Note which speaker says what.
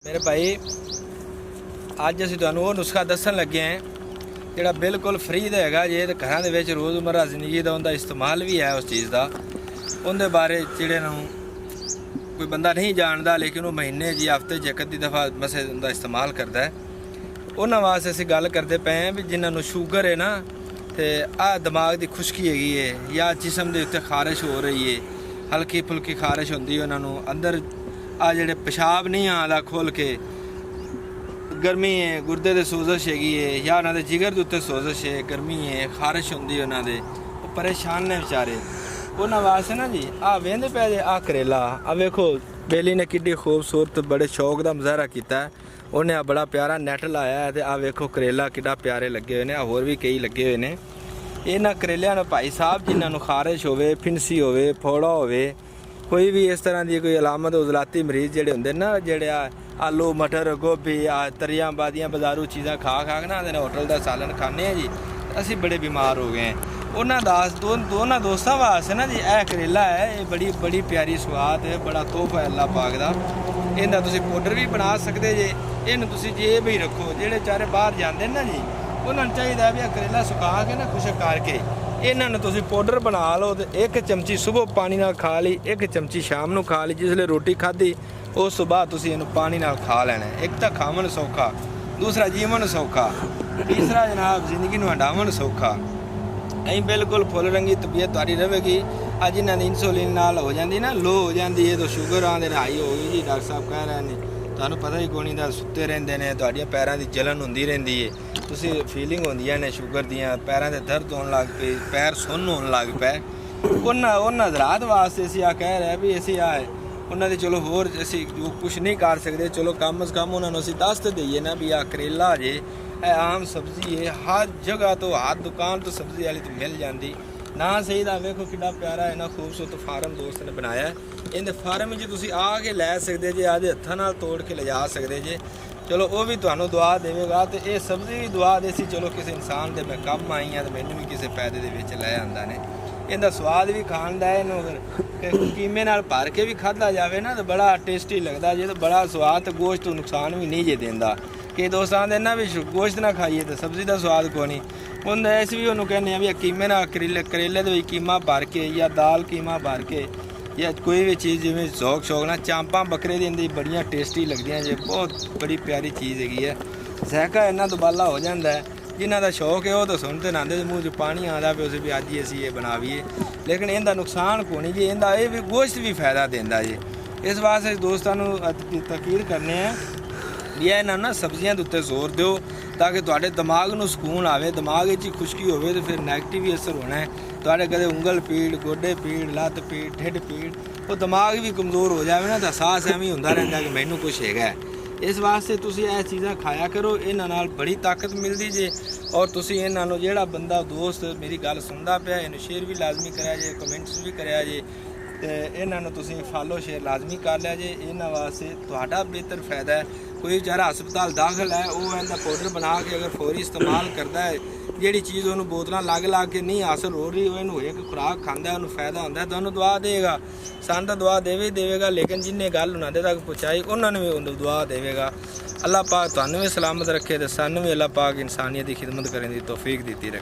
Speaker 1: मेरे भाई अज असीं तुहानूं वो नुस्खा दस्सण लगे हैं जिहड़ा बिल्कुल फ्री दा हैगा जे ते घरां दे विच रोज़मर्रा जिंदगी दा उंदा इस्तेमाल भी है उस चीज़ दा उंदे बारे जिहड़े नूं कोई बंदा नहीं जानदा लेकिन वो महीने जी हफ्ते च एक अद्धी दफ़ा मसे उंदा इस्तेमाल करदा है। उन्हां वास्ते असीं गल करदे पे हैं भी जिन्हां नूं शूगर है ना ते आ दिमाग दी खुश्की हैगी है या जिस्म दे उत्ते खारिश हो रही है हल्की फुल्की खारिश होंदी है उन्हां नूं अंदर आ जेह्ड़े पेशाब नहीं आदा खोल के गर्मी है गुर्दे दे सोजिश हैगी है या उन्हां दे जिगर दे उत्ते सोजिश है गर्मी है खारिश होंदी है उन्हां दे वो परेशान ने बेचारे उन्हां वास्ते ना जी आ वेंदे पे जे आ करेला आ वेखो बेली ने किड्डी खूबसूरत बड़े शौक दा मुजाहरा कीता है उन्हें आ बड़ा प्यारा नैट लाया है ते आ वेखो करेला किड्डा प्यारे लगे हुए ने होर भी कई लगे हुए ने इन्हां करेलियां नूं भाई साहब जिन्हां नूं खारिश होवे फिंसी होवे फोड़ा होवे कोई भी इस तरह की कोई अलामत उजलाती मरीज़ जोड़े होंगे ना जोड़े आलू मटर गोभी तरियां बादियां बाजारू चीज़ा खा के ना होटल का सालन खाने जी असी बड़े बीमार हो गए हैं उन्होंने दोनों दोस्तों वास्ते ना जी यह करेला है ये बड़ी बड़ी प्यारी स्वाद है बड़ा तोहफा है अल्लाह पाक का इनका तुम पाउडर भी बना सकते जे इन जे भी रखो जोड़े चारे बाहर जाते ना जी उन्होंने चाहिए भी करेला सुका के ना खुशक करके इन्होंने तुम पाउडर बना लो तो एक चमची सुबह पानी नाल खा ली एक चमची शाम को खा ली जिसले रोटी खाधी उस तो बाद तुम इन पानी नाल खा लेना एक तो खावन सौखा दूसरा जीवन सौखा तीसरा जनाब जिंदगी में हंडावन सौखा कहीं बिल्कुल फुल रंगी तबीयत तारी रहेगी अज इन्हों की इंसुलिन नाल हो जाती ना लो हो जाती है तो शुगर आते हाई हो गई जी डॉक्टर साहब कह रहे हैं तुहानूं पता ही कोई नहीं सुत्ते रहंदे ने तुहाडियां पैरां दी जलन होंदी रहिंदी है तुसीं फीलिंग होंदियां ने शुगर दियां पैरां दे दर्द होण लग पे पैर सुन्न होण लग पे उन्हां हज़रात वास्ते असीं आ कह रहे भी असीं आ उन्हां दे चलो होर असीं जो कुछ नहीं कर सकदे चलो कम अज़ कम उन्हां नूं असीं दस ते देईए ना भी आ करेला जे आम सब्जी है हर जगह तो हर दुकान तो सब्जी वाली तो मिल जाती ना सही दा वेखो कितना प्यारा है ना खूबसूरत फार्म दोस्त ने बनाया इन्हें फार्म च तुसीं आके लै सकदे जे आदे हत्थां नाल तोड़ के ले जा सकदे जे चलो वो भी तुहानूं दुआ देवेगा तो ये सब्जी भी दुआ देसी चलो किसी इंसान दे मैं कम आई हाँ तो मैनूं भी किसी पैदे दे विच लै आंदा ने इनका स्वाद भी खाण दा है इनूं कीमे नाल भर के भी खाधा जाए ना तो बड़ा टेस्टी लगता जे तो बड़ा स्वाद तो गोश्त नुकसान भी नहीं जे देंदा कि दोस्त आते ना भी गोश्त ना खाइए तो सब्जी का स्वाद को नहीं उन ऐसे भी उन्होंने कहने भी कीमे ना करेले के कीमा भर के या दाल कीमा भर के या कोई भी चीज़ जिमें शौक शौक ना चांपा बकरे दी बड़ियाँ टेस्टी लगदियां जे बहुत बड़ी प्यारी चीज़ हैगी है जैका इन्ना दुबाला हो जाता है जिन्हों का शौक है वो तो सुनते ना मूँह च पानी आता पे उसे भी अज ही असी ये बनावीए लेकिन इनका नुकसान को नहीं जी इनका ये भी गोश्त भी फायदा देंदा जी इस वास्ते दोस्तों तकीर करने हैं भी इन्हों ना सब्जियों के उत्ते जोर दो ताकि तुहाडे दिमाग में सुकून आवे दिमाग ही खुश्की होवे तो फिर नैगेटिव ही असर होना है तुहाडे कदे उंगल पीड़ गोडे पीड़ लत्त पीड़ ढिड पीड़ वो दिमाग भी कमज़ोर हो जाए ना तो एहसास एवं होंदा रहिंदा कि मैनूं कुछ हैगा इस वास्ते तुसीं यह चीज़ां खाया करो इन्हां नाल बड़ी ताकत मिलदी जे और तुसीं इन्हां नूं जिहड़ा बंदा दोस्त मेरी गल सुनदा पिया इन्हूं शेयर भी लाजमी करिया जे कमेंट्स भी करिया जे ते इन्हां नूं तुसीं फॉलो शेयर लाजमी कर लिया जे इन्हां वास्ते तुहाडा बेहतर फायदा है कोई बेचारा हस्पताल दाखिल है वो इनका पाउडर बना के अगर फौरी इस्तेमाल करता है जी चीज़ उन्होंने बोतल ला के नहीं हासिल हो रही वो एक खुराक खाता है उन्होंने फायदा होता है तो उन्होंने दुआ देगा सन तो दुआ देवे ही देगा लेकिन जिन्हें गल उन्होंने तक पहुँचाई उन्होंने भी दुआ देगा अल्लाह पाक तुहानूं भी सलामत रखे तो सानूं भी अल्लाह पाक इंसानियत की खिदमत करने की तौफीक दी रखे।